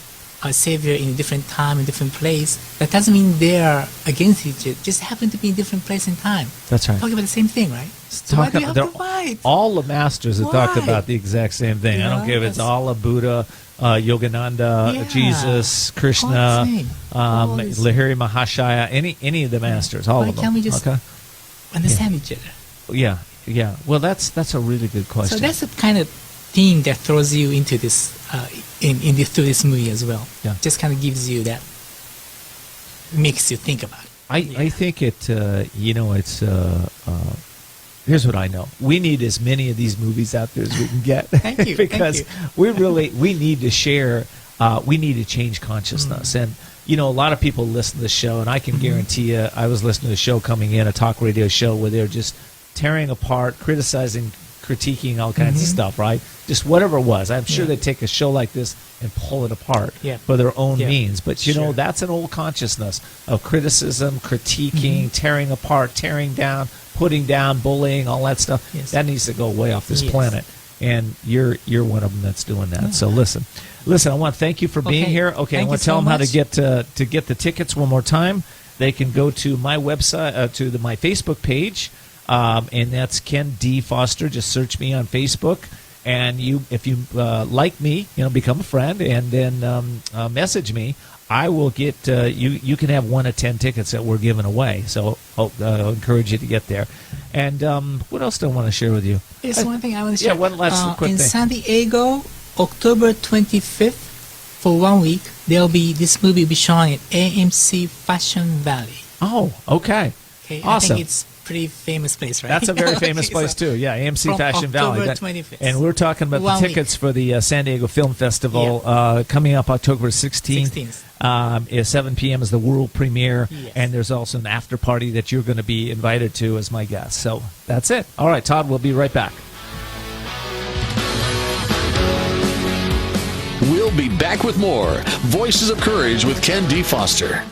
savior in a different time, in a different place, that doesn't mean they are against each other. Just happen to be in different place and time. That's right. Talking about the same thing, right? So why do we have to fight? All the masters have talked Why? about the exact same thing. I don't care if it's Allah, Buddha, Yogananda, Yeah. Jesus, All Krishna, the same. All this. Lahiri Mahashaya, any of the masters, all Why of them. can't we just okay? understand each other? Yeah, yeah. Well, that's a really good question. So that's the kind of thing that throws you into this through this movie as well. Yeah. Just kind of gives you that, makes you think about it. I think it, it's, here's what I know. We need as many of these movies out there as we can get. Thank you, because thank you. we need to share, we need to change consciousness. And, a lot of people listen to the show, and I can guarantee you, I was listening to a show coming in, a talk radio show, where they're just tearing apart, criticizing, critiquing all kinds of stuff, right? Just whatever it was. I'm sure they'd take a show like this and pull it apart for their own means. But, that's an old consciousness of criticism, critiquing, tearing apart, tearing down, putting down, bullying, all that stuff. Yes. That needs to go way off this planet. And you're one of them that's doing that. So listen, I want to thank you for being here. Okay, I Thank want you to tell so them how much. to get the tickets one more time. They can go to my website, my Facebook page, and that's Ken D. Foster. Just search me on Facebook, and if you like me, become a friend, and then message me. I will get you can have 1 of 10 tickets that we're giving away. So I'll encourage you to get there. And what else do I want to share with you? There's one thing I want to share. Yeah, one last quick in thing. San Diego, October 25th, for 1 week, this movie will be shown at AMC Fashion Valley. Oh, okay. Okay, Awesome. I think it's a pretty famous place, right? That's a very famous Okay, place, so too. Yeah, AMC from Fashion Valley. October 25th. And we're talking about 1 the week. tickets for the San Diego Film Festival coming up October 16th. 16th. At 7 p.m. is the world premiere. Yes. And there's also an after party that you're going to be invited to as my guest. So that's it. All right, Todd, we'll be right back. We'll be back with more Voices of Courage with Ken D. Foster.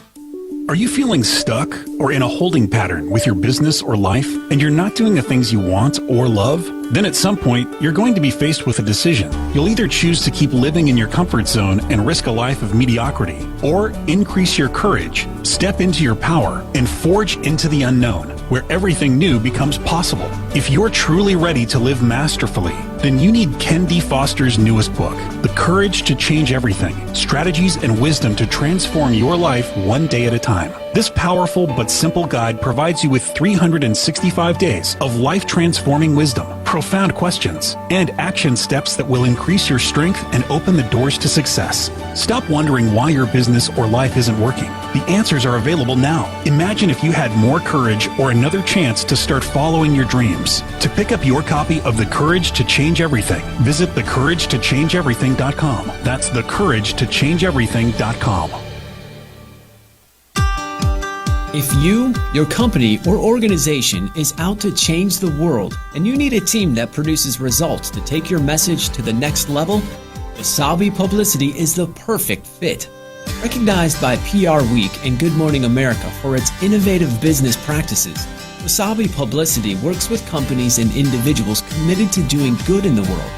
Are you feeling stuck or in a holding pattern with your business or life, and you're not doing the things you want or love? Then at some point, you're going to be faced with a decision. You'll either choose to keep living in your comfort zone and risk a life of mediocrity, or increase your courage, step into your power, and forge into the unknown, where everything new becomes possible. If you're truly ready to live masterfully, then you need Ken D. Foster's newest book, The Courage to Change Everything, Strategies and Wisdom to Transform Your Life One Day at a Time. This powerful but simple guide provides you with 365 days of life-transforming wisdom, profound questions, and action steps that will increase your strength and open the doors to success. Stop wondering why your business or life isn't working. The answers are available now. Imagine if you had more courage or another chance to start following your dreams. To pick up your copy of The Courage to Change Everything, visit thecouragetochangeeverything.com. That's thecouragetochangeeverything.com. If you, your company, or organization is out to change the world and you need a team that produces results to take your message to the next level, Wasabi Publicity is the perfect fit. Recognized by PR Week and Good Morning America for its innovative business practices, Wasabi Publicity works with companies and individuals committed to doing good in the world.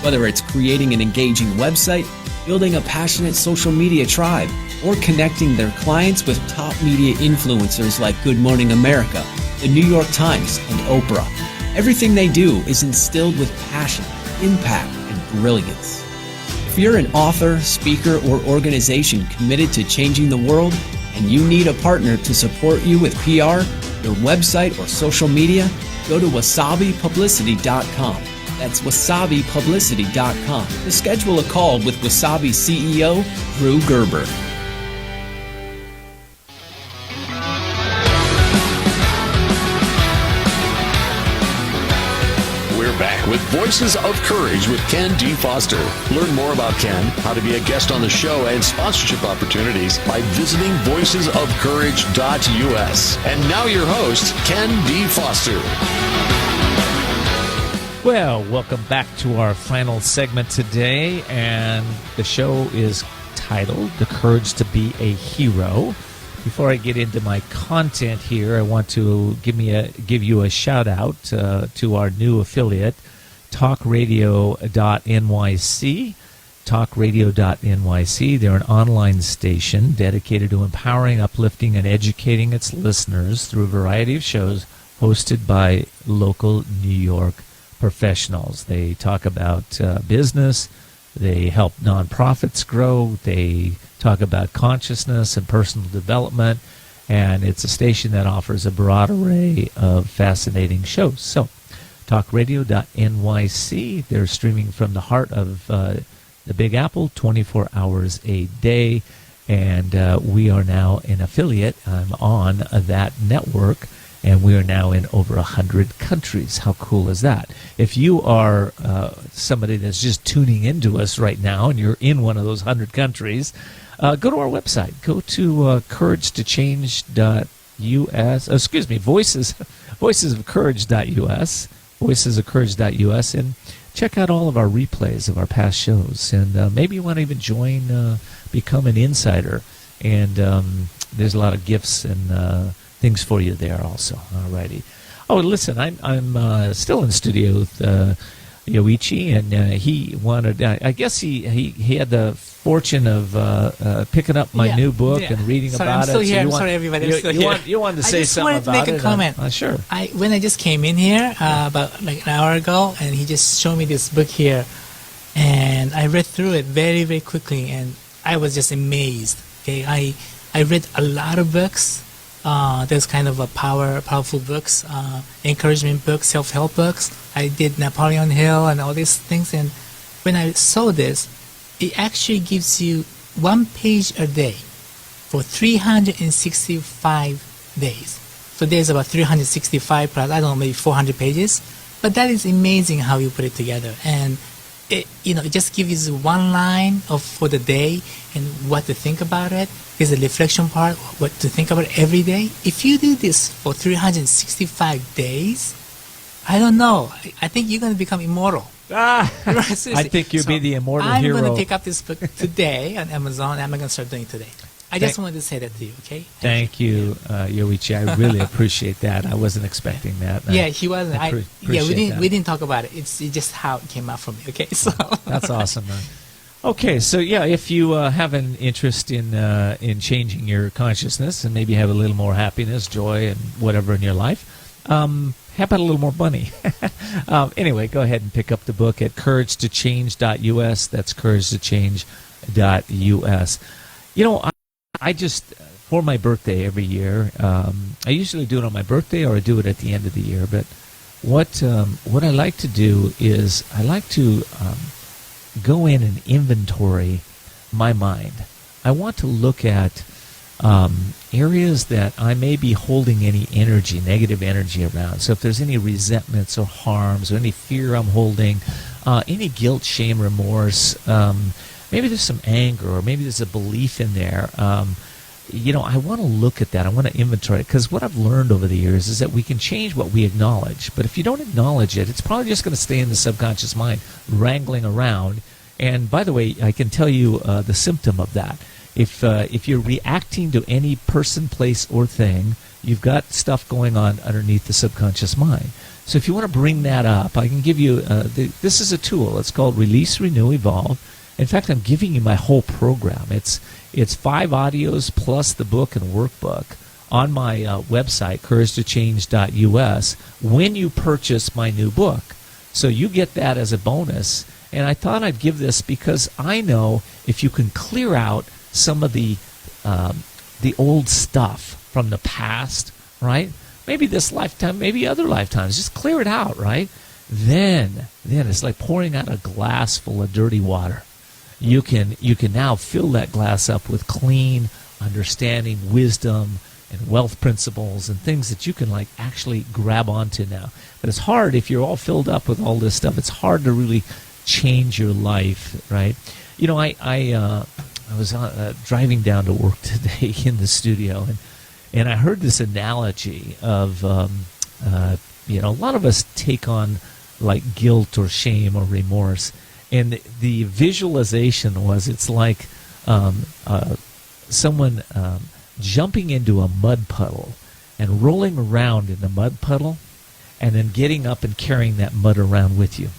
Whether it's creating an engaging website, building a passionate social media tribe, or connecting their clients with top media influencers like Good Morning America, the New York Times, and Oprah. Everything they do is instilled with passion, impact, and brilliance. If you're an author, speaker, or organization committed to changing the world, and you need a partner to support you with PR, your website, or social media, go to wasabipublicity.com. That's wasabipublicity.com to schedule a call with Wasabi CEO Drew Gerber. We're back with Voices of Courage with Ken D. Foster. Learn more about Ken, how to be a guest on the show, and sponsorship opportunities by visiting voicesofcourage.us. And now your host, Ken D. Foster. Well, welcome back to our final segment today, and the show is titled The Courage to Be a Hero. Before I get into my content here, I want to give you a shout out to our new affiliate, talkradio.nyc. Talkradio.nyc. They're an online station dedicated to empowering, uplifting, and educating its listeners through a variety of shows hosted by local New York professionals. They talk about business. They help nonprofits grow. They talk about consciousness and personal development. And it's a station that offers a broad array of fascinating shows. So, talkradio.nyc. They're streaming from the heart of the Big Apple 24 hours a day. And we are now an affiliate. I'm on that network. And we are now in over 100 countries. How cool is that? If you are somebody that's just tuning into us right now and you're in one of those 100 countries, go to our website. Go to courage2change.us. Voicesofcourage.us. Voicesofcourage.us. And check out all of our replays of our past shows. And maybe you want to even join, become an insider. And there's a lot of gifts and things for you there also. Alrighty. Oh, listen, I'm still in studio with Yoichi, and he wanted. I guess he had the fortune of picking up my new book and reading about I'm still it. Here. I'm sorry, everybody. I'm still here. You wanted to say something about it? I just wanted to make a comment. Sure. When I just came in here about like an hour ago, and he just showed me this book here, and I read through it very, very quickly, and I was just amazed. Okay, I read a lot of books. There's kind of a powerful books, encouragement books, self-help books. I did Napoleon Hill and all these things, and when I saw this, it actually gives you 1 page a day for 365 days. So there's about 365 plus, I don't know, maybe 400 pages, but that is amazing how you put it together. And it just gives you one line for the day and what to think about it. There's a reflection part, what to think about every day. If you do this for 365 days, I don't know. I think you're going to become immortal. I think you'll be the immortal hero. I'm going to pick up this book today on Amazon. I'm going to start doing it today. I just wanted to say that to you, okay? Thank you, Yoichi. I really appreciate that. I wasn't expecting that. Yeah, he wasn't. We didn't talk about it. It's just how it came out from me, okay? So that's awesome, man. Okay, so yeah, if you have an interest in changing your consciousness and maybe have a little more happiness, joy, and whatever in your life, how about a little more money? Anyway, go ahead and pick up the book at courage2change.us. That's courage2change.us. I just, for my birthday every year, I usually do it on my birthday or I do it at the end of the year, but what I like to do is I like to go in and inventory my mind. I want to look at areas that I may be holding any energy, negative energy around. So if there's any resentments or harms or any fear I'm holding, any guilt, shame, remorse, maybe there's some anger or maybe there's a belief in there. I want to look at that. I want to inventory it because what I've learned over the years is that we can change what we acknowledge. But if you don't acknowledge it, it's probably just going to stay in the subconscious mind, wrangling around. And by the way, I can tell you the symptom of that. If you're reacting to any person, place, or thing, you've got stuff going on underneath the subconscious mind. So if you want to bring that up, I can give you, this is a tool. It's called Release, Renew, Evolve. In fact, I'm giving you my whole program. It's 5 audios plus the book and workbook on my website, courage2change.us, when you purchase my new book. So you get that as a bonus. And I thought I'd give this because I know if you can clear out some of the old stuff from the past, right? Maybe this lifetime, maybe other lifetimes. Just clear it out, right? Then it's like pouring out a glass full of dirty water. You can now fill that glass up with clean understanding, wisdom, and wealth principles and things that you can like actually grab onto now. But it's hard if you're all filled up with all this stuff. It's hard to really change your life, right? You know, I was driving down to work today in the studio, and I heard this analogy of, you know, a lot of us take on like guilt or shame or remorse, and the visualization was it's like someone jumping into a mud puddle and rolling around in the mud puddle and then getting up and carrying that mud around with you.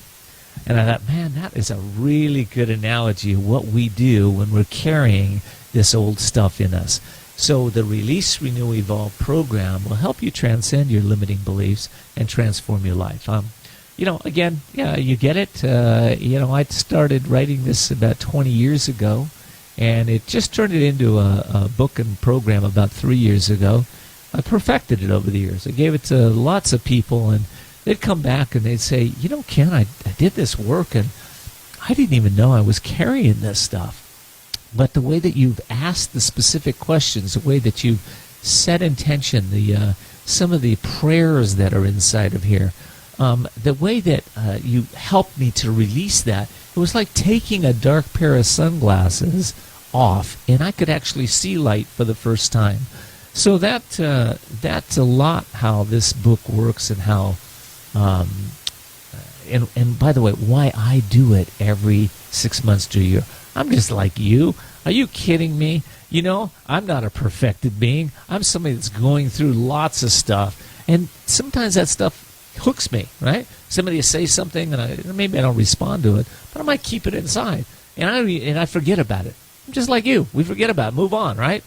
And I thought, man, that is a really good analogy of what we do when we're carrying this old stuff in us. So the Release, Renew, Evolve program will help you transcend your limiting beliefs and transform your life. You know, again, yeah, you get it. You know, I started writing this about 20 years ago, and it just turned it into a book and program about 3 years ago. I perfected it over the years. I gave it to lots of people, and they'd come back and they'd say, you know, Ken, I did this work, and I didn't even know I was carrying this stuff. But the way that you've asked the specific questions, the way that you've set intention, some of the prayers that are inside of here, the way that you helped me to release that, it was like taking a dark pair of sunglasses off, and I could actually see light for the first time. So that's a lot how this book works, and how, and by the way, why I do it every 6 months to a year. I'm just like you. Are you kidding me? You know, I'm not a perfected being. I'm somebody that's going through lots of stuff, and sometimes that stuff hooks me, right? Somebody will say something, and maybe I don't respond to it, but I might keep it inside, and I forget about it. I'm just like you. We forget about it, move on, right?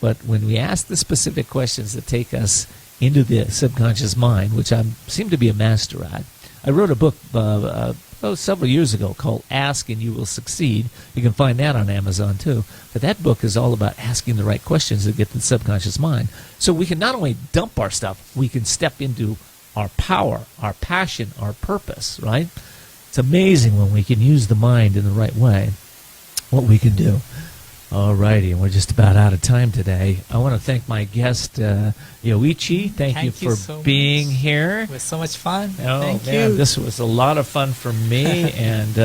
But when we ask the specific questions that take us into the subconscious mind, which I seem to be a master at, I wrote a book several years ago called Ask and You Will Succeed. You can find that on Amazon too. But that book is all about asking the right questions to get to the subconscious mind. So we can not only dump our stuff, we can step into our power, our passion, our purpose, right? It's amazing when we can use the mind in the right way, what we can do. All righty, and we're just about out of time today. I want to thank my guest, Yoichi. Thank you for so being much. here. It was so much fun. Oh, Thank man, you. this was a lot of fun for me, and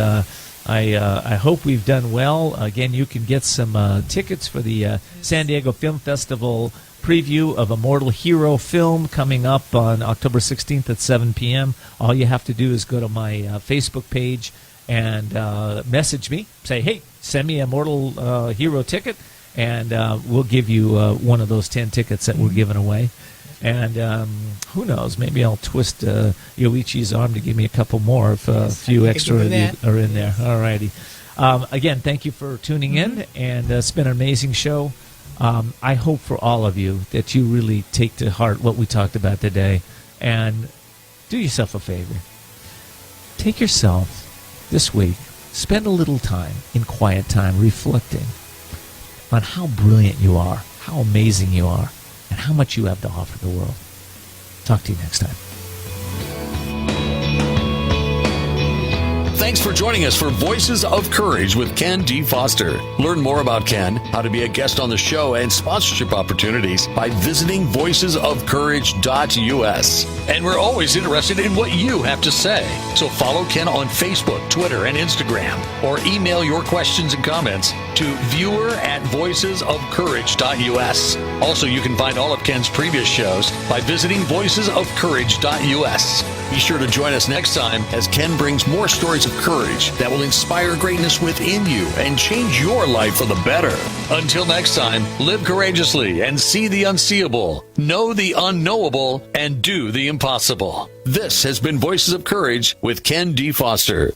I hope we've done well. Again, you can get some tickets for the San Diego Film Festival preview of Immortal Hero film coming up on October 16th at 7 p.m. All you have to do is go to my Facebook page and message me. Say, hey, send me a Immortal Hero ticket, and we'll give you one of those 10 tickets that we're giving away. And who knows, maybe I'll twist Yoichi's arm to give me a couple more if a few extra of you are in there. All righty. Again, thank you for tuning in, and it's been an amazing show. I hope for all of you that you really take to heart what we talked about today, and do yourself a favor. Take yourself this week, spend a little time in quiet time reflecting on how brilliant you are, how amazing you are, and how much you have to offer the world. Talk to you next time. Thanks for joining us for Voices of Courage with Ken D. Foster. Learn more about Ken, how to be a guest on the show, and sponsorship opportunities by visiting voicesofcourage.us. And we're always interested in what you have to say. So follow Ken on Facebook, Twitter, and Instagram, or email your questions and comments to viewer@voicesofcourage.us. Also, you can find all of Ken's previous shows by visiting voicesofcourage.us. Be sure to join us next time as Ken brings more stories of courage that will inspire greatness within you and change your life for the better. Until next time, live courageously and see the unseeable, know the unknowable, and do the impossible. This has been Voices of Courage with Ken D. Foster.